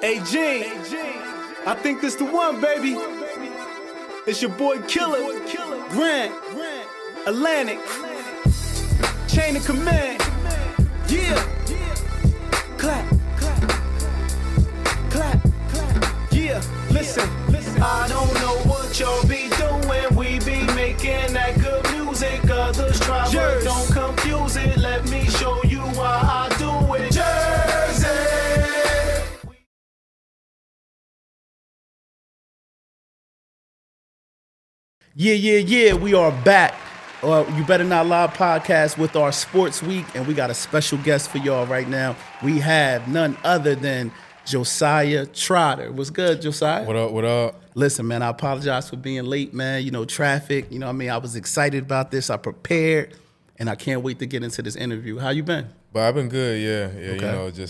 Hey, Gene, I think this the one, baby. It's your boy Killer, Grant, Atlantic, Chain of Command. Yeah. Clap, clap, clap, clap. Yeah, listen. I don't know what y'all be doing. We be making that good music. Others try, but don't confuse it. Let me show you why I do it. Jersey. Yeah. We are back. You Better Not Lie podcast with our sports week, and we got a special guest for y'all right now. We have none other than Josiah Trotter. What's good, Josiah? What up? Listen, man, I apologize for being late, man. You know, traffic, you know what I mean? I was excited about this. I prepared, and I can't wait to get into this interview. How you been? But I've been good, yeah. Okay.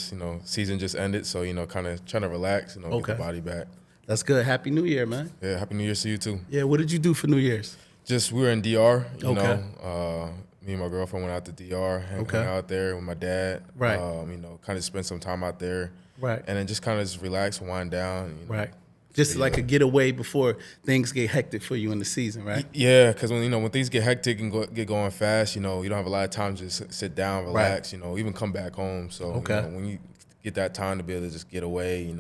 Season just ended, so, kind of trying to relax, get the body back. That's good. Happy New Year, man. Yeah, Happy New Year to you, too. Yeah, what did you do for New Year's? We were in DR, you Okay. know. Me and my girlfriend went out to DR, hung out there with my dad. Right. Kind of spent some time out there. Right. And then just kind of just relax, wind down. Right. Just like a getaway before things get hectic for you in the season, right? Yeah, because when things get hectic and get going fast, you don't have a lot of time to just sit down, relax, even come back home. So when you get that time to be able to just get away,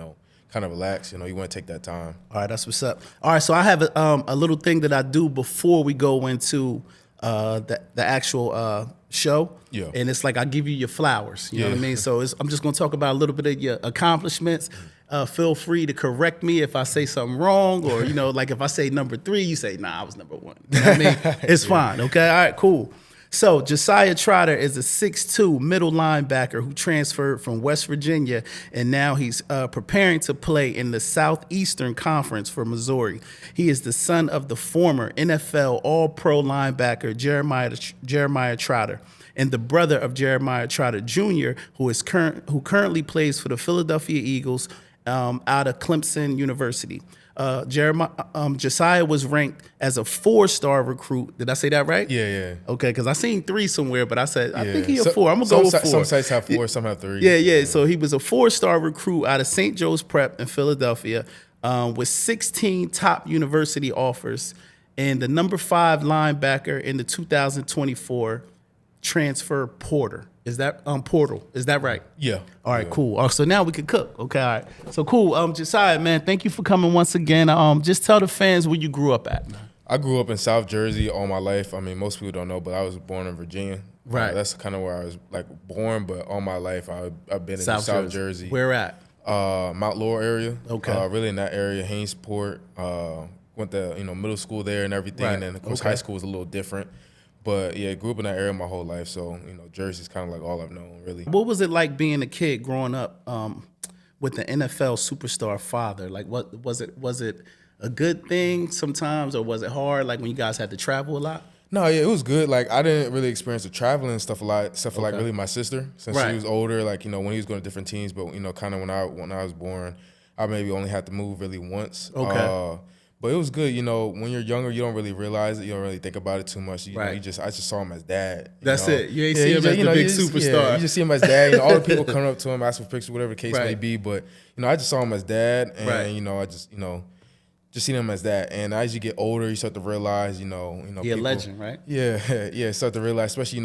kind of relax, you want to take that time. All right, that's what's up. All right, so I have a little thing that I do before we go into the actual show. Yeah. And it's like I give you your flowers. You know what I mean? So I'm just going to talk about a little bit of your accomplishments. Feel free to correct me if I say something wrong, or like if I say number 3, you say, "Nah, I was number 1." You know what I mean? It's fine. Okay. All right. Cool. So Josiah Trotter is a 6'2" middle linebacker who transferred from West Virginia, and now he's preparing to play in the Southeastern Conference for Missouri. He is the son of the former NFL All-Pro linebacker Jeremiah Trotter, and the brother of Jeremiah Trotter Jr., who currently plays for the Philadelphia Eagles out of Clemson University. Josiah was ranked as a 4-star recruit. Did I say that right? Yeah. Okay, because I seen 3 somewhere, but I said, I think he's a 4. I'm going to go with 4. Some sites have 4, some have 3. Yeah. So he was a 4-star recruit out of St. Joe's Prep in Philadelphia with 16 top university offers, and the number 5 linebacker in the 2024 transfer portal. Is that right? Yeah. All right, cool. So now we can cook. Okay, all right. So cool. Josiah, man, thank you for coming once again. Just tell the fans where you grew up at, man. I grew up in South Jersey all my life. I mean, most people don't know, but I was born in Virginia. Right. That's kind of where I was born, but all my life I've been in South Jersey. Where at? Mount Laurel area. Okay. Really in that area, Hainesport. Went to middle school there and everything, and then of course high school was a little different. But yeah, grew up in that area my whole life, so Jersey's kind of like all I've known, really. What was it like being a kid growing up with the NFL superstar father? Like, what was it? Was it a good thing sometimes, or was it hard? Like when you guys had to travel a lot? No, yeah, it was good. Like I didn't really experience the traveling and stuff a lot, except for like really my sister, since she was older. Like when he was going to different teams, but kind of when I was born, I maybe only had to move really once. Okay. But it was good, when you're younger, you don't really realize it. You don't really think about it too much. I just saw him as dad. That's it. You ain't see him as the big superstar. Yeah, you just see him as dad. All the people coming up to him, asking for pictures, whatever the case may be. But, I just saw him as dad. And, I just seen him as that. And as you get older, you start to realize, He people, a legend, right? Yeah, start to realize, especially,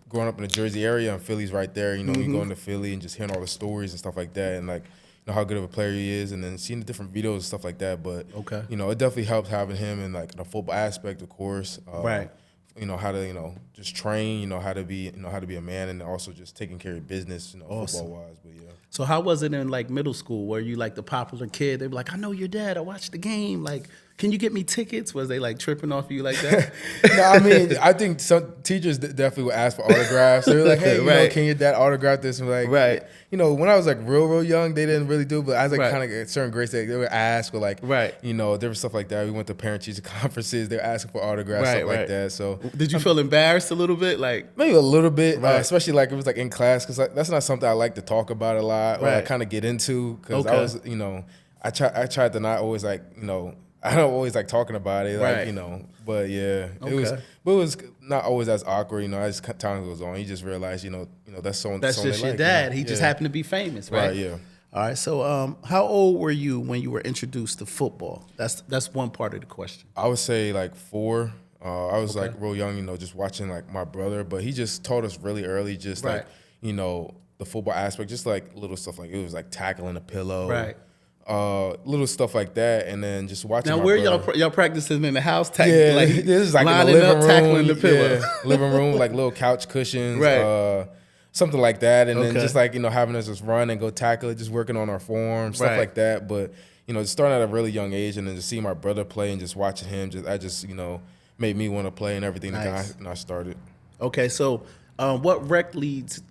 growing up in the Jersey area, and Philly's right there. You going to Philly and just hearing all the stories and stuff like that. And, like, how good of a player he is, and then seeing the different videos and stuff like that. But it definitely helps having him in like the football aspect, of course. Right. How to just train. How to be a man, and also just taking care of business. Awesome. Football wise. But yeah. So how was it in like middle school? Were you like the popular kid? They were like, I know your dad. I watched the game. Like, can you get me tickets? Was they like tripping off you like that? No, I mean, I think some teachers definitely would ask for autographs. They were like, hey, can your dad autograph this? And like, when I was like real young, they didn't really do it. But I was like kind of at certain grades, they would ask, or like, different stuff like that. We went to parent-teacher conferences. They were asking for autographs, stuff like that. So did you feel embarrassed a little bit? Like maybe a little bit, especially like it was like in class, because that's not something I like to talk about a lot or I kind of get into, because I was, I tried to not always like, I don't always like talking about it, like, but yeah, it was not always as awkward, as time goes on, you just realize, that's so. That's just your dad. He just happened to be famous, right? Yeah. All right. So, how old were you when you were introduced to football? That's one part of the question. I would say like 4. I was like real young, just watching like my brother, but he just taught us really early, just like, the football aspect, just like little stuff like it was like tackling a pillow, Right. Little stuff like that, and then just watching. Now, where y'all practicing in the house? Yeah, like, this is like in the living room, tackling the pillow. Yeah, living room, like little couch cushions, Right. Something like that, and then just like having us just run and go tackle it, just working on our form, stuff like that. But just starting at a really young age, and then just seeing my brother play and just watching him, just made me want to play and everything. Nice. And I started. Okay, so what recreation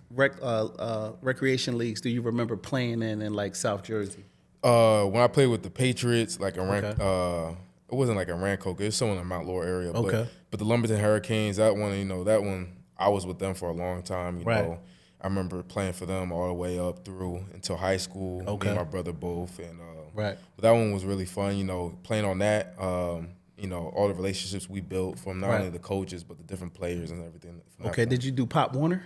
leagues do you remember playing in like South Jersey? When I played with the Patriots, like around, it wasn't like in Rancoke, it was somewhere in the Mount Laurel area. But the Lumberton Hurricanes, that one I was with them for a long time. You know, I remember playing for them all the way up through until high school. Me and my brother both, and but that one was really fun. Playing on that. All the relationships we built from not only the coaches but the different players and everything. Okay, did you do Pop Warner?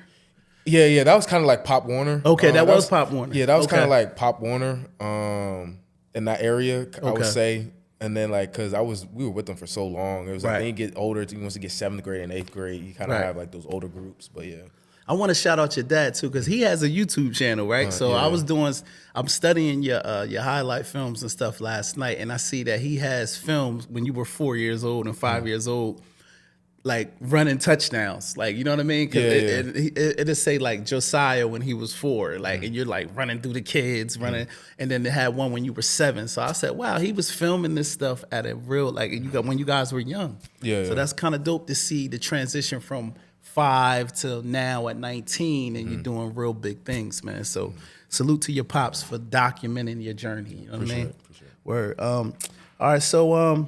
Yeah, that was kind of like Pop Warner. Okay, that was Pop Warner. Yeah, that was kind of like Pop Warner in that area, I would say. And then because we were with them for so long. It was like when you get older, once you get 7th grade and 8th grade, you kind of have like those older groups. But yeah. I want to shout out your dad too, because he has a YouTube channel, right? So I'm studying your highlight films and stuff last night, and I see that he has films when you were 4 years old and 5 years old, like running touchdowns, like, you know what I mean? Cause it'll say like Josiah when he was 4, like, and you're like running through the kids, running, and then they had one when you were 7. So I said, wow, he was filming this stuff at a real, like, when you guys were young. So that's kind of dope to see the transition from 5 till now at 19, and you're doing real big things, man. So salute to your pops for documenting your journey. You know what I mean? Sure. Word. All right. So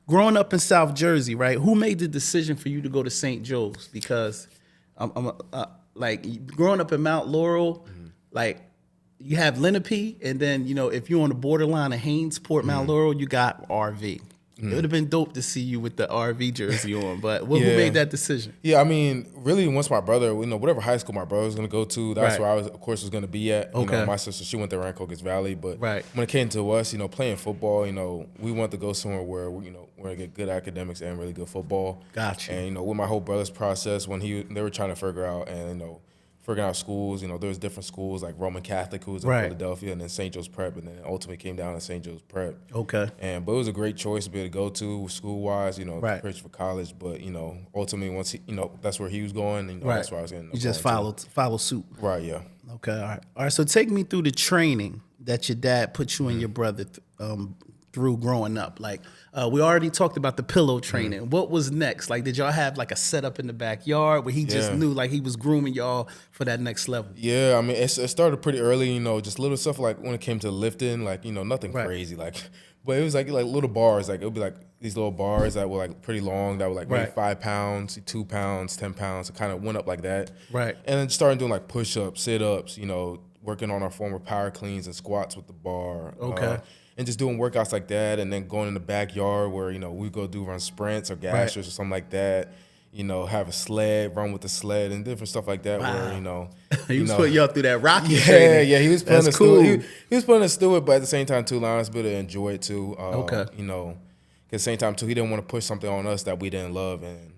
growing up in South Jersey, right? Who made the decision for you to go to St. Joe's? Because like growing up in Mount Laurel, like you have Lenape, and then if you're on the borderline of Hainesport, Mount Laurel, you got RV. It would have been dope to see you with the RV jersey on, but who made that decision? Yeah, I mean, really, once my brother, whatever high school my brother was going to go to, that's where I was, of course, was going to be at. My sister, she went to Rancocas Valley, but when it came to us, playing football, we wanted to go somewhere where we're going to get good academics and really good football. Gotcha. And with my whole brother's process, when they were trying to figure out figuring out schools, there was different schools like Roman Catholic, who was in Philadelphia, and then St. Joe's Prep, and then it ultimately came down to St. Joe's Prep. Okay. But it was a great choice to be able to go to school-wise, prepared for college. But ultimately, once that's where he was going, that's where I was going. You just follow suit. Right. Yeah. Okay. All right. So take me through the training that your dad put you and your brother through growing up. Like we already talked about the pillow training. What was next? Like, did y'all have like a setup in the backyard where he just knew like he was grooming y'all for that next level? Yeah, I mean, it started pretty early. Just little stuff like when it came to lifting, like nothing crazy, like. But it was like little bars, like it would be like these little bars that were like pretty long, that were like maybe 5 pounds, 2 pounds, 10 pounds. It kind of went up like that. Right. And then started doing like push-ups, sit-ups, working on our former power cleans and squats with the bar. Okay. And just doing workouts like that, and then going in the backyard where, we go run sprints or gashers or something like that. Have a sled, run with the sled, and different stuff like that. Wow. Where he was putting y'all through that rocky training. Yeah, he was putting us through. He was putting us through it, but at the same time too, allowing us to be able to enjoy it too. At the same time too, he didn't want to push something on us that we didn't love, and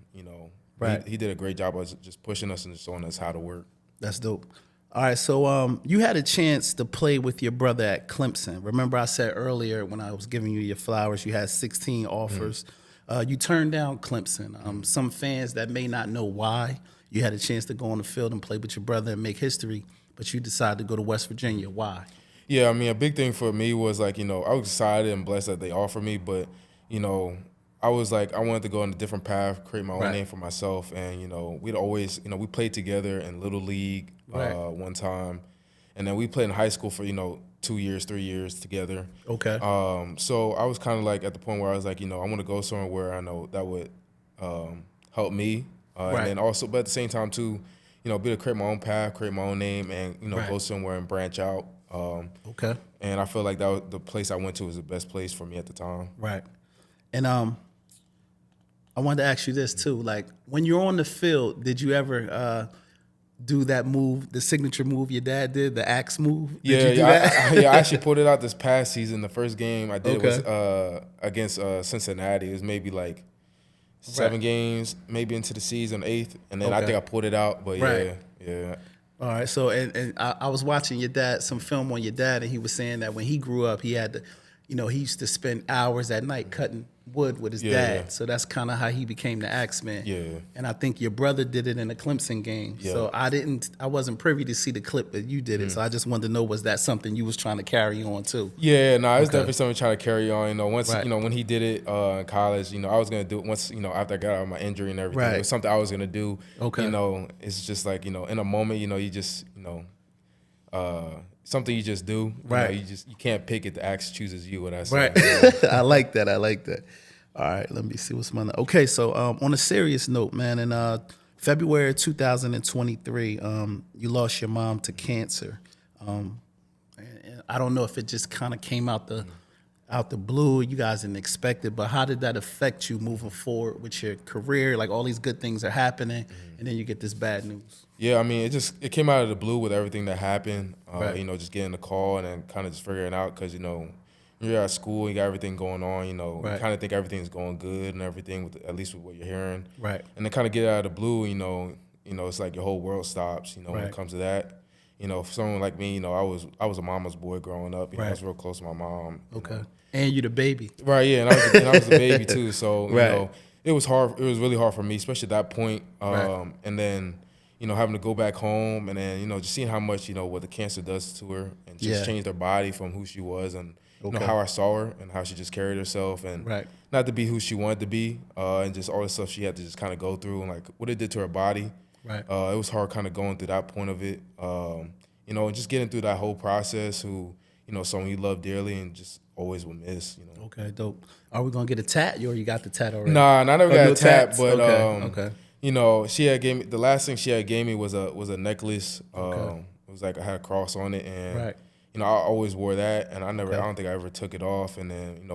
he did a great job of just pushing us and just showing us how to work. That's dope. All right, so you had a chance to play with your brother at Clemson. Remember I said earlier when I was giving you your flowers, you had 16 offers. You turned down Clemson. Some fans that may not know why, you had a chance to go on the field and play with your brother and make history, but you decided to go to West Virginia. Why? Yeah, I mean, a big thing for me was like, I was excited and blessed that they offered me, but, I was like, I wanted to go on a different path, create my own name for myself. And, we'd always, we played together in Little League one time. And then we played in high school for, 2 years, 3 years together. Okay. So I was kind of like at the point where I was like, I want to go somewhere where I know that would help me. And then also, but at the same time too, be able to create my own path, create my own name, and, go somewhere and branch out. Okay. And I feel like that was the place I went to was the best place for me at the time. Right. And I wanted to ask you this too. Like when you're on the field, did you ever do that move, the signature move your dad did, the axe move? Yeah, Did you do that? I actually pulled it out this past season. The first game I did was against Cincinnati. It was maybe like 7 games, maybe into the season, 8th, and then I think I pulled it out. But yeah. All right. So, and I was watching your dad, some film on your dad, and he was saying that when he grew up, he had to, he used to spend hours at night cutting wood with his dad. So that's kind of how he became the Axeman. Yeah. And I think your brother did it in a Clemson game. Yeah. So I wasn't privy to see the clip that you did it. So I just wanted to know, was that something you was trying to carry on too? Yeah, no, it was definitely something trying to carry on. Once when he did it in college, I was gonna do it once. After I got out of my injury and everything, it was something I was gonna do. Okay. It's just like in a moment, you just something you just do. You can't pick it. The axe chooses you. What I say. Right. I like that. All right, let me see what's my. Okay, so on a serious note, man, in February 2023, you lost your mom to cancer. And I don't know if it just kind of came out the blue. You guys didn't expect it, but how did that affect you moving forward with your career? Like all these good things are happening, and then you get this bad news. Yeah, I mean, it came out of the blue with everything that happened. Just getting the call and then kind of just figuring it out because you're at school, you got everything going on, you kind of think everything's going good and everything, at least with what you're hearing. Right. And then kind of get out of the blue, it's like your whole world stops, when it comes to that. For someone like me, I was a mama's boy growing up. I was real close to my mom. Okay. And you the baby. Right, yeah, and I was the baby too. So, it was hard. It was really hard for me, especially at that point. And then, having to go back home and then, just seeing how much, what the cancer does to her and just changed her body from who she was and how I saw her and how she just carried herself and not to be who she wanted to be and just all the stuff she had to just kind of go through and like what it did to her body. Right. It was hard kind of going through that point of it, and just getting through that whole process someone you love dearly and just always will miss, Okay, dope. Are we going to get a tat or you got the tat already? Nah, I never got a tat, but okay. She had gave me, the last thing she had gave me was a necklace. It was like I had a cross on it and I always wore that, and I don't think I ever took it off. And then,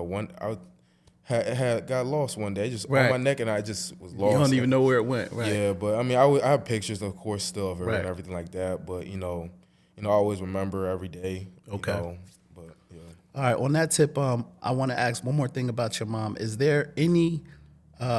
got lost one day, just on my neck, and I just was lost. You don't even know where it went, right? Yeah, but I mean, I have pictures, of course, still of her and everything like that. But I always remember every day. Okay. But yeah. All right. On that tip, I want to ask one more thing about your mom. Is there any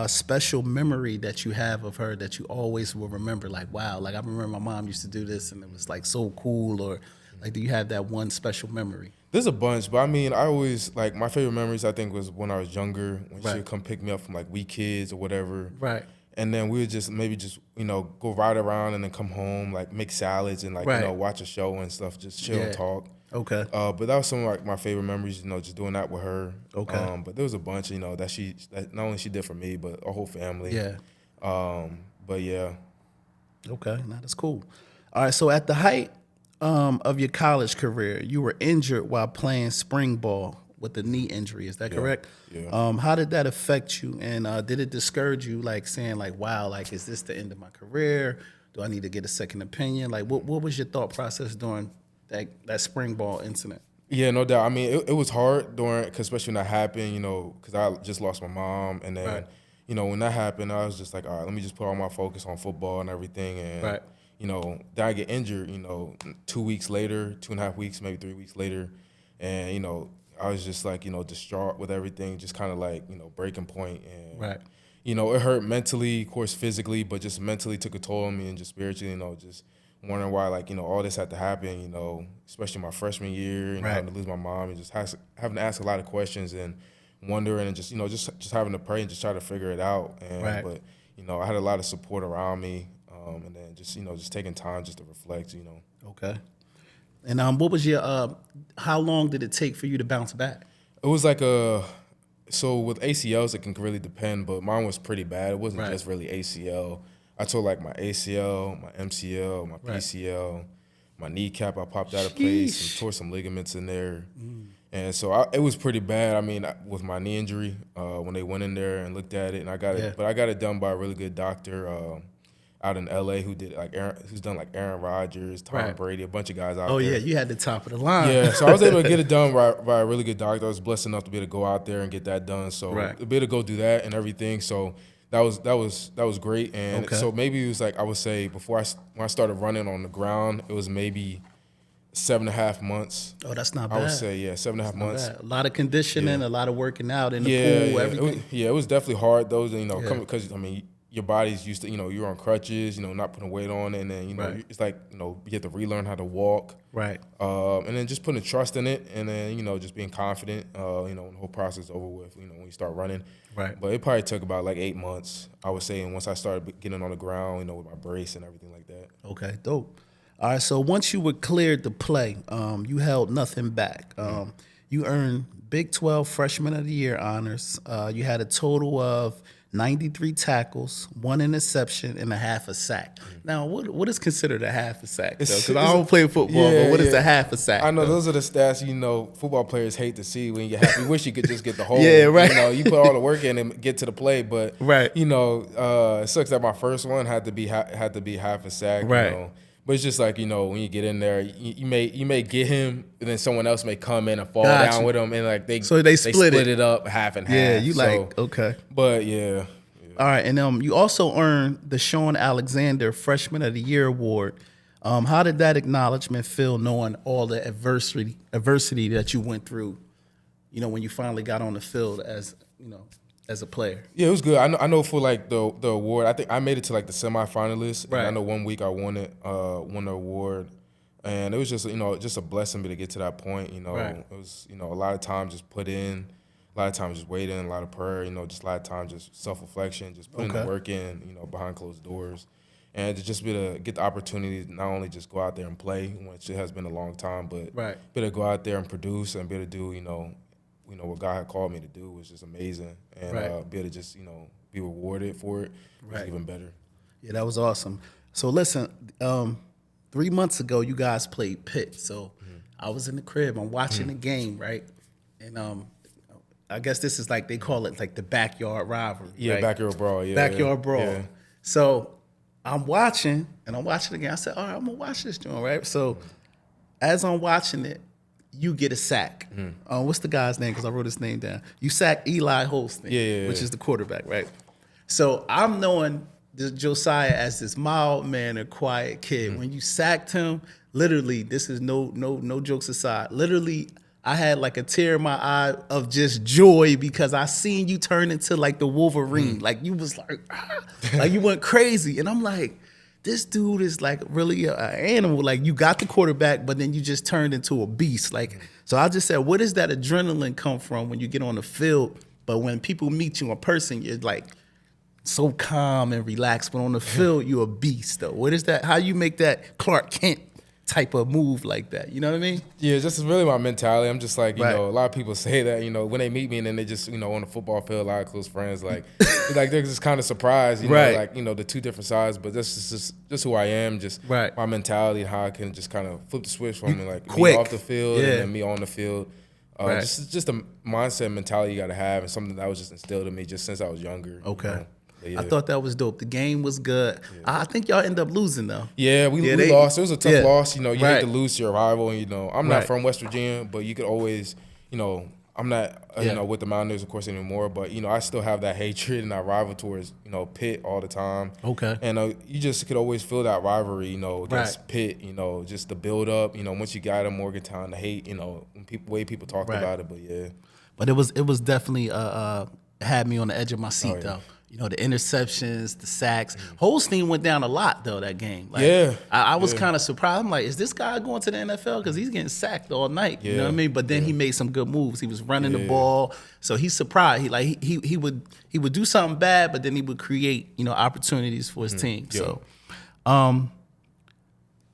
special memory that you have of her that you always will remember? Like, wow, like I remember my mom used to do this, and it was like so cool, or like, do you have that one special memory? There's a bunch, but I mean, I always, like, my favorite memories, I think, was when I was younger, when she would come pick me up from, like, We Kids or whatever. Right. And then we would just go ride around and then come home, like, make salads and, like, watch a show and stuff, just chill and talk. Okay. But that was some of, like, my favorite memories, just doing that with her. Okay. But there was a bunch, that that not only she did for me, but our whole family. Yeah. But, yeah. Okay. Now, that's cool. All right, so at the height of your college career, you were injured while playing spring ball with a knee injury. Is that correct? Yeah. How did that affect you? And did it discourage you, like saying, like, wow, like, is this the end of my career? Do I need to get a second opinion? Like, what was your thought process during that spring ball incident? Yeah, no doubt. I mean, it was hard during, cause especially when that happened, because I just lost my mom. And then, when that happened, I was just like, all right, let me just put all my focus on football and everything. And, then I get injured, 2 weeks later, 2.5 weeks, maybe 3 weeks later. And, I was just like, distraught with everything, just kind of like, breaking point. And, it hurt mentally, of course, physically, but just mentally took a toll on me and just spiritually, just wondering why, like, all this had to happen, especially my freshman year, having to lose my mom and just having to ask a lot of questions and wondering and just, just having to pray and just try to figure it out. And, but, I had a lot of support around me. And then just, just taking time just to reflect, Okay. And what was your, how long did it take for you to bounce back? It was like so with ACLs, it can really depend, but mine was pretty bad. It wasn't just really ACL. I tore like my ACL, my MCL, my PCL, my kneecap, I popped out of place and tore some ligaments in there. And so it was pretty bad. I mean, with my knee injury, when they went in there and looked at it, and I got it, but I got it done by a really good doctor, out in LA who's done like Aaron Rodgers, Tom Brady, a bunch of guys out there. Oh yeah, you had the top of the line. Yeah, so I was able to get it done by a really good doctor. I was blessed enough to be able to go out there and get that done. So to be able to go do that and everything. So that was great. And so maybe it was like, I would say when I started running on the ground, it was maybe 7.5 months. Oh, that's not bad. I would say, 7.5 months. A lot of conditioning, a lot of working out in the pool, everything. It was definitely hard though, because I mean, your body's used to, you're on crutches, not putting weight on it, and then it's like, you have to relearn how to walk, right? And then just putting trust in it, and then just being confident, when the whole process is over with, when you start running, right? But it probably took about like 8 months, I would say, and once I started getting on the ground, with my brace and everything like that. Okay, dope. All right, so once you were cleared to play, you held nothing back. You earned Big 12 Freshman of the Year honors. You had a total of 93 tackles, 1 interception, and a half a sack. Now, what is considered a half a sack? Because I don't play football, but what is a half a sack? I know those are the stats football players hate to see when you wish you could just get the whole. Yeah, right. You put all the work in and get to the play, but right. It sucks that my first one had to be half a sack. Right. But it's just like, when you get in there, you may get him, and then someone else may come in and fall down with him, and like they split it up half and half. Yeah, you okay. But yeah. All right, and you also earned the Sean Alexander Freshman of the Year award. How did that acknowledgement feel, knowing all the adversity that you went through, when you finally got on the field as a player? Yeah, it was good. I know for like the award, I think I made it to like the semifinalists. Right. And I know one week I won the award, and it was just just a blessing to get to that point. Right. It was a lot of time just put in, a lot of time just waiting, a lot of prayer. Just a lot of time just self-reflection, just putting the work in. Behind closed doors, and to just be to get the opportunity to not only just go out there and play, which it has been a long time, but be able to go out there and produce and be able to do what God had called me to do was just amazing, and be able to just be rewarded for it was even better. Yeah, that was awesome. So listen, 3 months ago you guys played Pitt. So I was in the crib, I'm watching the game, right? And I guess this is like, they call it like the backyard rivalry. Yeah, right? Backyard brawl. Yeah, backyard brawl. Yeah. So I'm watching again. I said, all right, I'm gonna watch this joint, right? So as I'm watching it, you get a sack. What's the guy's name? Because I wrote his name down. You sack Eli Holston, which is the quarterback, right? So I'm knowing Josiah as this mild-mannered, quiet kid. When you sacked him, literally, this is no jokes aside. Literally, I had like a tear in my eye of just joy because I seen you turn into like the Wolverine. Like you was like, like you went crazy, and I'm like, this dude is like really an animal. Like you got the quarterback, but then you just turned into a beast. Like, so I just said, where does that adrenaline come from when you get on the field? But when people meet you in person, you're like so calm and relaxed. But on the field, you're a beast though. What is that? How you make that Clark Kent type of move like that? You know what I mean? Yeah, just really my mentality. I'm just like, a lot of people say that, when they meet me and then they just, on the football field, a lot of close friends, like they're just kind of surprised, like, the two different sides, but this is just who I am, just my mentality and how I can just kind of flip the switch from me, like me off the field and then me on the field. Just a mindset mentality you got to have, and something that was just instilled in me just since I was younger. Okay. Yeah. I thought that was dope. The game was good. Yeah. I think y'all end up losing though. Yeah, we lost. It was a tough loss. You hate to lose to your rival. And, I'm not from West Virginia, but you could always, I'm not, with the Mountaineers, of course, anymore. But I still have that hatred and that rival towards, Pitt all the time. Okay. And you just could always feel that rivalry, against Pitt. Just the build up. Once you got them, Morgantown, the hate. Way people talked about it. But yeah. But it was definitely had me on the edge of my seat though. The interceptions, the sacks. Holstein went down a lot, though, that game. Like, I was kind of surprised. I'm like, is this guy going to the NFL? Because he's getting sacked all night. You know what I mean? But then he made some good moves. He was running the ball. So he's surprised. He would do something bad, but then he would create, opportunities for his team. So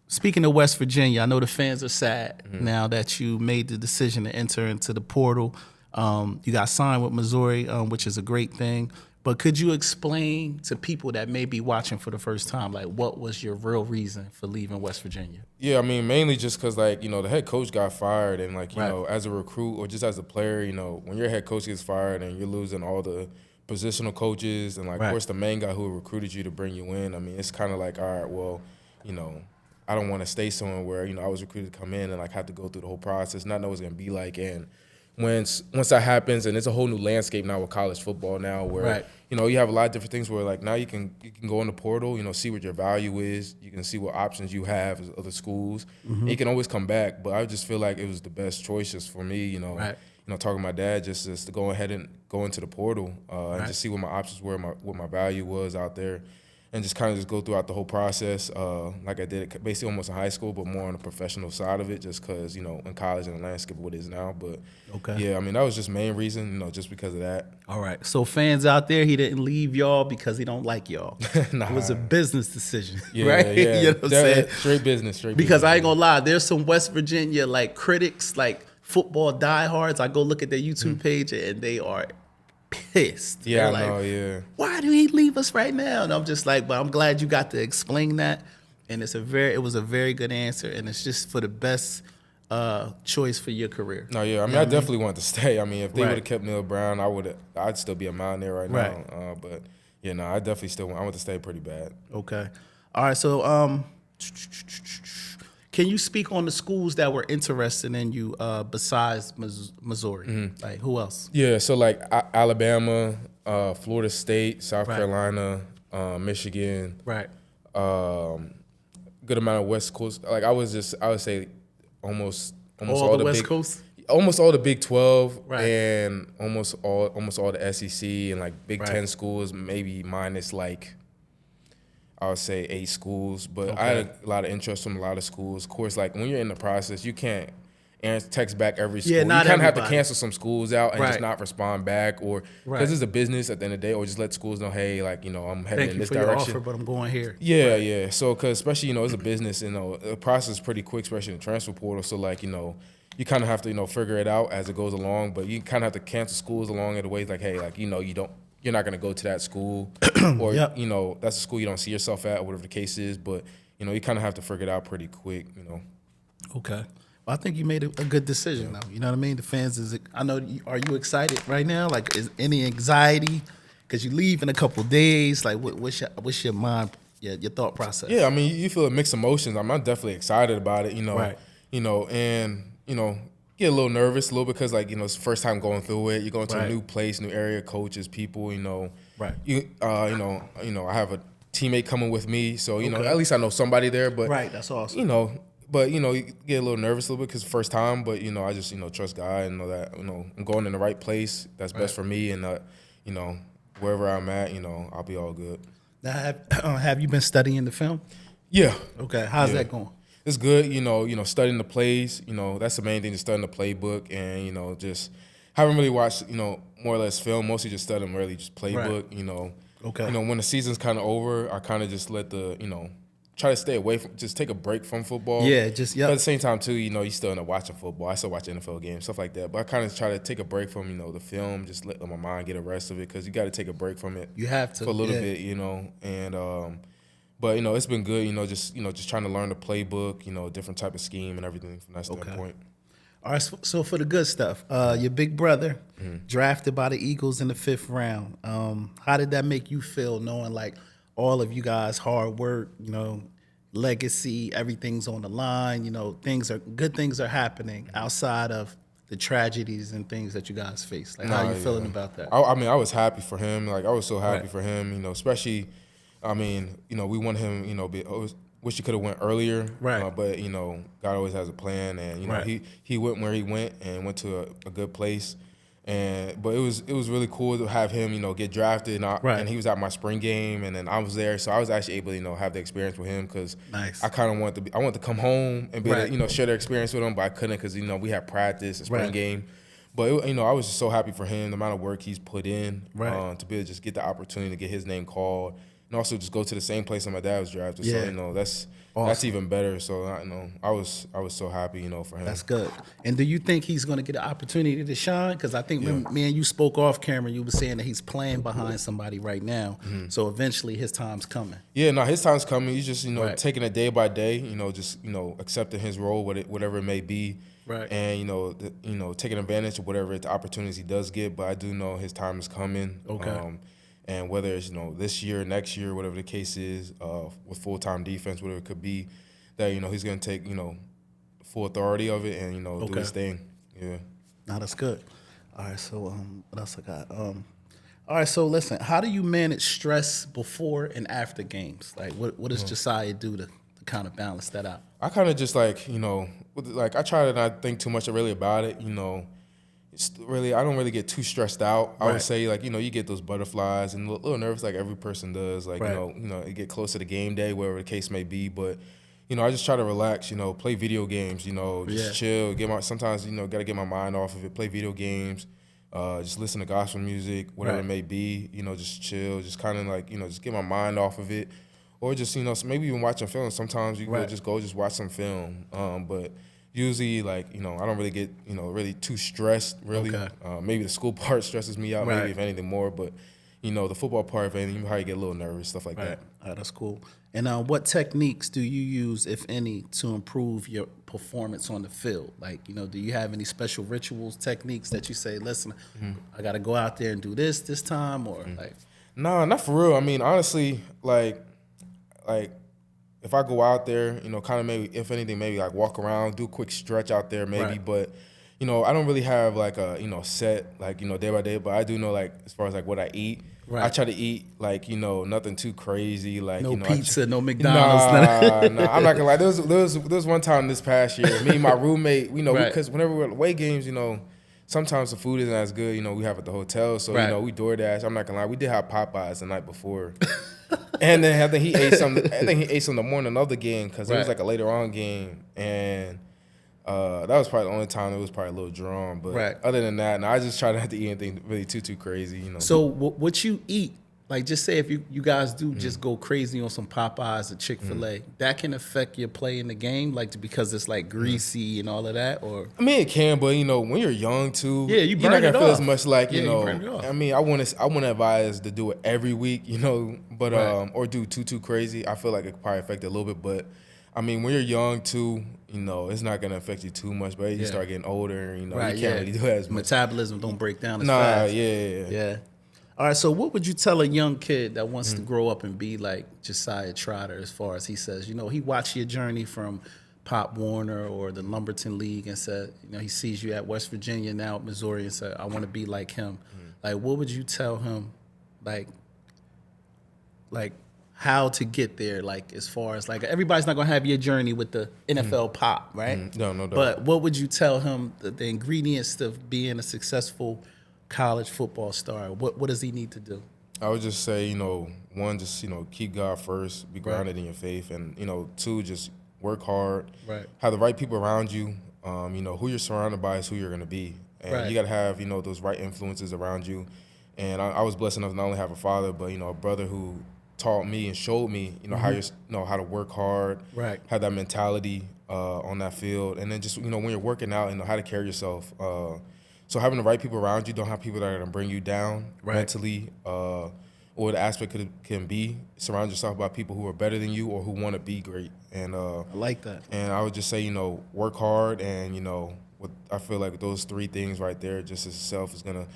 speaking of West Virginia, I know the fans are sad now that you made the decision to enter into the portal. You got signed with Missouri, which is a great thing. But could you explain to people that may be watching for the first time, like, what was your real reason for leaving West Virginia? Yeah, I mean, mainly just because, like, the head coach got fired. And, like, you know, as a recruit or just as a player, when your head coach gets fired and you're losing all the positional coaches and, like, of course, the main guy who recruited you to bring you in, I mean, it's kind of like, all right, well, I don't want to stay somewhere where, I was recruited to come in and, like, have to go through the whole process, not know what it's going to be like. And once that happens, and it's a whole new landscape now with college football now, where you have a lot of different things where like now you can go in the portal, see what your value is, you can see what options you have as other schools, and you can always come back. But I just feel like it was the best choice just for me, talking to my dad just to go ahead and go into the portal and just see what my options were, what my value was out there. And just kind of just go throughout the whole process like I did basically almost in high school, but more on the professional side of it just because, in college and the landscape of what it is now. But, yeah, I mean, that was just main reason, just because of that. All right. So fans out there, he didn't leave y'all because he don't like y'all. Nah. It was a business decision, right? Yeah. You know what I'm saying? Straight business. Because I ain't going to lie, there's some West Virginia, like, critics, like football diehards. I go look at their YouTube page, and they are pissed. Yeah, I know, yeah. Why do he leave us right now? And I'm just like, but I'm glad you got to explain that. And it was a very good answer, and it's just for the best choice for your career. No, yeah. I mean, I definitely wanted to stay. I mean, if they would have kept Neil Brown, I'd still be a Mountaineer right now. But yeah, no, I definitely I want to stay pretty bad. Okay. All right. So, can you speak on the schools that were interested in you besides Missouri? Like, who else? Yeah, so like Alabama, Florida State, South Carolina, Michigan. Right. Good amount of West Coast. Like I would say almost all the West Coast? Almost all the Big 12 and almost all the SEC and like Big 10 schools, maybe minus like I would say 8 schools, but I had a lot of interest from a lot of schools. Of course, like when you're in the process, you can't text back every school. Yeah, you kind of have to cancel some schools out and just not respond back, or because it's a business at the end of the day, or just let schools know, hey, like I'm heading in this direction. Thank you for your offer, but I'm going here. Yeah, yeah. So, because especially it's a business, the process is pretty quick, especially in the transfer portal. So, like you kind of have to figure it out as it goes along, but you kind of have to cancel schools along the way. Like, hey, like you're not going to go to that school, or that's a school you don't see yourself at, or whatever the case is. But you kind of have to figure it out pretty quick. Okay. Well, I think you made a good decision, though. You know what I mean? The fans I know. Are you excited right now? Like, is any anxiety? Because you leave in a couple of days. Like, what's your mind? Your thought process? Yeah, I mean, you feel mixed emotions. I'm definitely excited about it. And get a little nervous, a little because it's the first time going through it. You're going to a new place, new area, coaches, people. I have a teammate coming with me, so at least I know somebody there. But that's awesome. But you get a little nervous a little bit because first time. But I just trust God and know that I'm going in the right place. That's best for me, and wherever I'm at, I'll be all good. Now, have you been studying the film? Yeah. Okay. How's that going? It's good, studying the plays, that's the main thing, just studying the playbook and, just haven't really watched, more or less film, mostly just studying really just playbook, Okay. When the season's kind of over, I kind of just let try to stay away from, just take a break from football. Yeah, But at the same time too, you still end up watching football. I still watch NFL games, stuff like that. But I kind of try to take a break from, the film, just let my mind get a rest of it because you got to take a break from it. You have to. For a little bit, and but it's been good, just trying to learn the playbook, different type of scheme and everything from that standpoint. All right, so for the good stuff, your big brother drafted by the Eagles in the 5th round. How did that make you feel, knowing like all of you guys' hard work, legacy, everything's on the line, good things are happening outside of the tragedies and things that you guys face? Like, how are you feeling about that? I mean, I was happy for him. Like, I was so happy for him, especially. I mean, we want him, wish he could have went earlier. Right. But, God always has a plan. And, he went where he went and went to a good place. But it was really cool to have him, get drafted. And he was at my spring game, and then I was there. So I was actually able to, have the experience with him because I kind of wanted to come home and be able to, share the experience with him. But I couldn't because, we had practice, a spring game. But, I was just so happy for him, the amount of work he's put in to be able to just get the opportunity to get his name called. And also just go to the same place that my dad was drafted. Yeah. So, that's even better. So, I was so happy, for him. That's good. And do you think he's going to get an opportunity to shine? Because I think when me and you spoke off camera, you were saying that he's playing behind somebody right now. Mm-hmm. So eventually his time's coming. Yeah, no, his time's coming. He's just, taking it day by day, just, accepting his role, whatever it may be. Right. And, taking advantage of whatever the opportunities he does get. But I do know his time is coming. Okay. And whether it's, this year, next year, whatever the case is, with full-time defense, whatever it could be, that, he's going to take, full authority of it and, do his thing. Yeah. No, that's good. All right, so what else I got? All right, so listen, how do you manage stress before and after games? Like, what does Josiah do to kind of balance that out? I kind of just like, like I try to not think too much really about it. It's really, I don't really get too stressed out. I would say like, you get those butterflies and a little nervous like every person does. Like, you get close to the game day, whatever the case may be. But, I just try to relax, play video games, just chill, sometimes, got to get my mind off of it, play video games, just listen to gospel music, whatever it may be, just chill, just kind of like, just get my mind off of it. Or just, maybe even watching film. Sometimes you could just go watch some film. But usually, like, I don't really get, really too stressed, really. Okay. Maybe the school part stresses me out, maybe if anything more. But, the football part, if anything, you probably get a little nervous, stuff like that. All right, that's cool. And what techniques do you use, if any, to improve your performance on the field? Like, do you have any special rituals, techniques that you say, listen, I got to go out there and do this time? Or like? No, not for real. I mean, honestly, like if I go out there, kind of maybe, if anything, maybe like walk around, do a quick stretch out there maybe. But, I don't really have like a, set, like, day by day. But I do know, like, as far as like what I eat, I try to eat like, nothing too crazy. Like, no pizza, no McDonald's. Nah, I'm not gonna lie. There was one time this past year, me and my roommate, because whenever we're at away games, sometimes the food isn't as good, we have at the hotel. So, we DoorDash. I'm not gonna lie, we did have Popeyes the night before. And then I think he ate some the morning of the game because it was like a later on game. And that was probably the only time it was probably a little drawn. But other than that, I just try not to eat anything really too crazy, So what you eat, like just say if you guys do just go crazy on some Popeyes or Chick-fil-A, that can affect your play in the game, like because it's like greasy and all of that? Or I mean, it can, but when you're young too, you're not gonna feel off. as much like you burn it off. I mean, I wouldn't advise to do it every week, but or do too crazy. I feel like it could probably affect it a little bit, but I mean, when you're young too, it's not gonna affect you too much. But you start getting older, you can't really do it as much. Metabolism don't break down as fast. Yeah. All right, so what would you tell a young kid that wants to grow up and be like Josiah Trotter, as far as he says, he watched your journey from Pop Warner or the Lumberton League and said, he sees you at West Virginia, now at Missouri, and said, I want to be like him. Like, what would you tell him, like how to get there, like as far as like everybody's not gonna have your journey with the NFL Pop, right? No doubt. But what would you tell him the ingredients of being a successful college football star? What does he need to do? I would just say, one, just, keep God first, be grounded in your faith, and, two, just work hard, have the right people around you. Who you're surrounded by is who you're going to be. And you got to have, those right influences around you. And I was blessed enough to not only have a father, but, a brother who taught me and showed me, how to work hard, have that mentality on that field. And then just, when you're working out, how to carry yourself. So having the right people around you, don't have people that are going to bring you down mentally, or the aspect can be. Surround yourself by people who are better than you or who want to be great. And I like that. And I would just say, work hard, and I feel like those three things right there, just as itself, is going to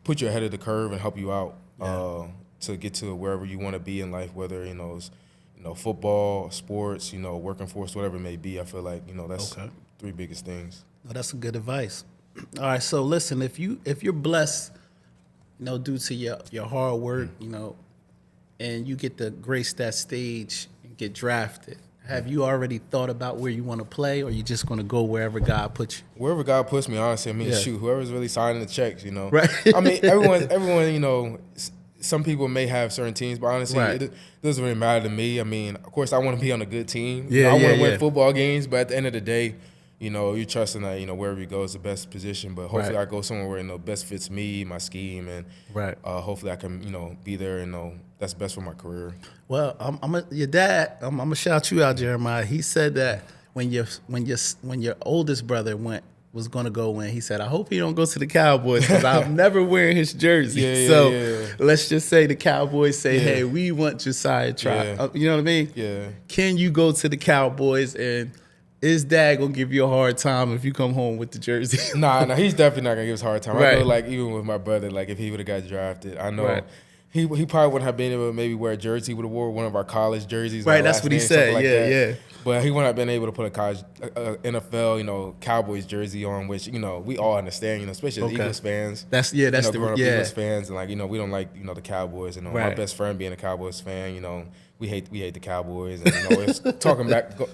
put you ahead of the curve and help you out to get to wherever you want to be in life, whether it's football, sports, working force, whatever it may be. I feel like that's three biggest things. No, that's some good advice. All right, so listen, if you're blessed, due to your hard work, and you get to grace that stage and get drafted, have you already thought about where you want to play, or are you just going to go wherever God puts you? Wherever God puts me, honestly. I mean, shoot, whoever's really signing the checks, Right. I mean, everyone, some people may have certain teams, but honestly, it doesn't really matter to me. I mean, of course, I want to be on a good team. I want to win football games, but at the end of the day, you're trusting that, wherever you go is the best position. But hopefully I go somewhere where, best fits me, my scheme, and hopefully I can, be there and that's best for my career. Well, your dad, I'm gonna shout you out, Jeremiah. He said that when your oldest brother was gonna go in, he said, I hope he don't go to the Cowboys because I'm never wearing his jersey. Let's just say the Cowboys say, hey, we want Josiah Trotter. You know what I mean? Yeah. Can you go to the Cowboys, and is dad gonna give you a hard time if you come home with the jersey? Nah, he's definitely not gonna give us a hard time. I know, like, even with my brother, like, if he would have got drafted, I know He probably wouldn't have been able to maybe wear a jersey. He would have wore one of our college jerseys. Right, that's what he said. Like yeah. But he wouldn't have been able to put a college, NFL, Cowboys jersey on, which we all understand. Especially as Eagles fans. That's growing up Eagles fans, and we don't like the Cowboys. My best friend being a Cowboys fan, we hate the Cowboys, and it's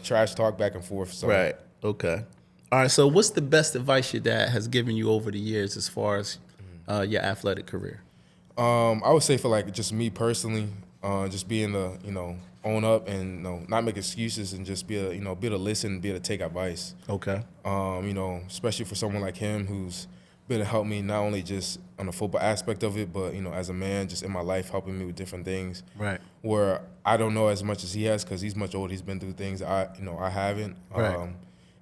trash talk back and forth. So. Right. Okay. All right. So, what's the best advice your dad has given you over the years as far as your athletic career? I would say for just me personally, just being to own up and not make excuses and just be able to listen, be able to take advice. Okay. Especially for someone like him who's been to help me not only just on the football aspect of it, but as a man, just in my life, helping me with different things. Right. Where I don't know as much as he has because he's much older. He's been through things I haven't. Right.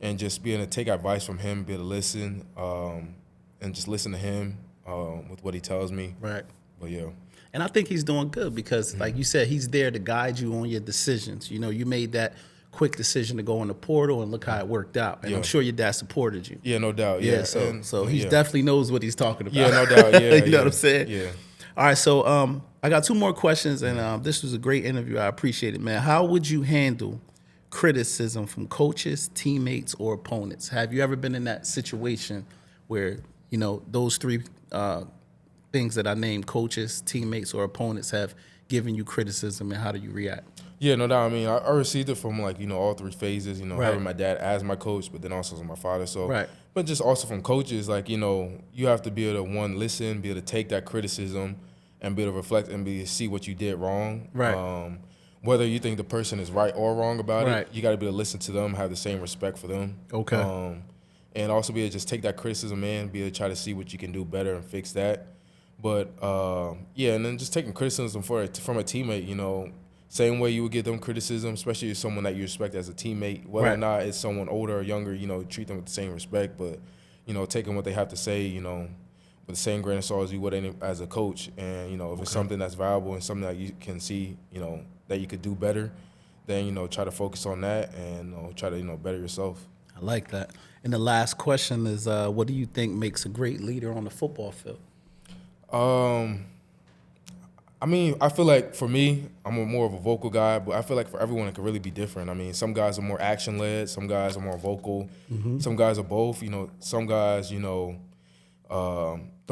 And just being able to take advice from him, be able to listen, and just listen to him with what he tells me. Right. But yeah. And I think he's doing good because, like you said, he's there to guide you on your decisions. You made that quick decision to go in the portal, and look how it worked out. And I'm sure your dad supported you. Yeah, no doubt. Yeah. So he definitely knows what he's talking about. Yeah, no doubt. Yeah. You know what I'm saying? Yeah. All right. So I got 2 more questions, and this was a great interview. I appreciate it, man. How would you handle criticism from coaches, teammates, or opponents? Have you ever been in that situation where those 3 things that I named, coaches, teammates, or opponents, have given you criticism, and how do you react? Yeah, no doubt. I mean, I received it from all 3 phases. Right. Having my dad as my coach, but then also as my father. So, right. But just also from coaches, you have to be able to listen, be able to take that criticism, and be able to reflect and be able to see what you did wrong. Right. Whether you think the person is right or wrong about right. it, you got to be able to listen to them, have the same respect for them. Okay. And also be able to just take that criticism in, be able to try to see what you can do better and fix that. But and then just taking criticism from a teammate, same way you would give them criticism, especially if someone that you respect as a teammate, whether or not it's someone older or younger, treat them with the same respect, but taking what they have to say, with the same grain of salt as you would as a coach, and if it's something that's valuable and something that you can see, that you could do better, then try to focus on that and try to better yourself. I like that. And the last question is, what do you think makes a great leader on the football field? I mean, I feel like for me, I'm more of a vocal guy, but I feel like for everyone, it could really be different. I mean, some guys are more action-led, some guys are more vocal, some guys are both. Some guys, don't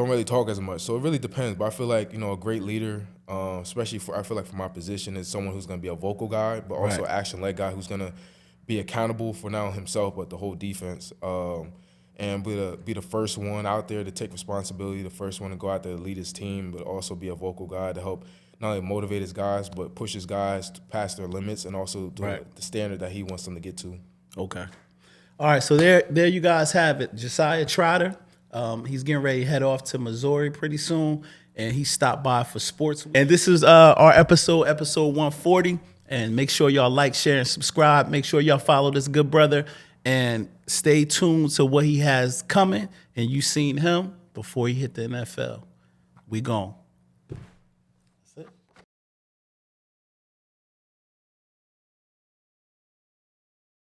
really talk as much. So it really depends. But I feel like, a great leader, especially I feel like for my position, is someone who's going to be a vocal guy, but also an action-led guy who's going to be accountable for not only himself, but the whole defense. And be the first one out there to take responsibility, the first one to go out there to lead his team, but also be a vocal guy to help not only motivate his guys, but push his guys past their limits and also the standard that he wants them to get to. Okay. All right, so there you guys have it. Josiah Trotter, he's getting ready to head off to Missouri pretty soon, and he stopped by for sports. And this is our episode 140. And make sure y'all like, share, and subscribe. Make sure y'all follow this good brother. And stay tuned to what he has coming. And you seen him before he hit the NFL. We gone.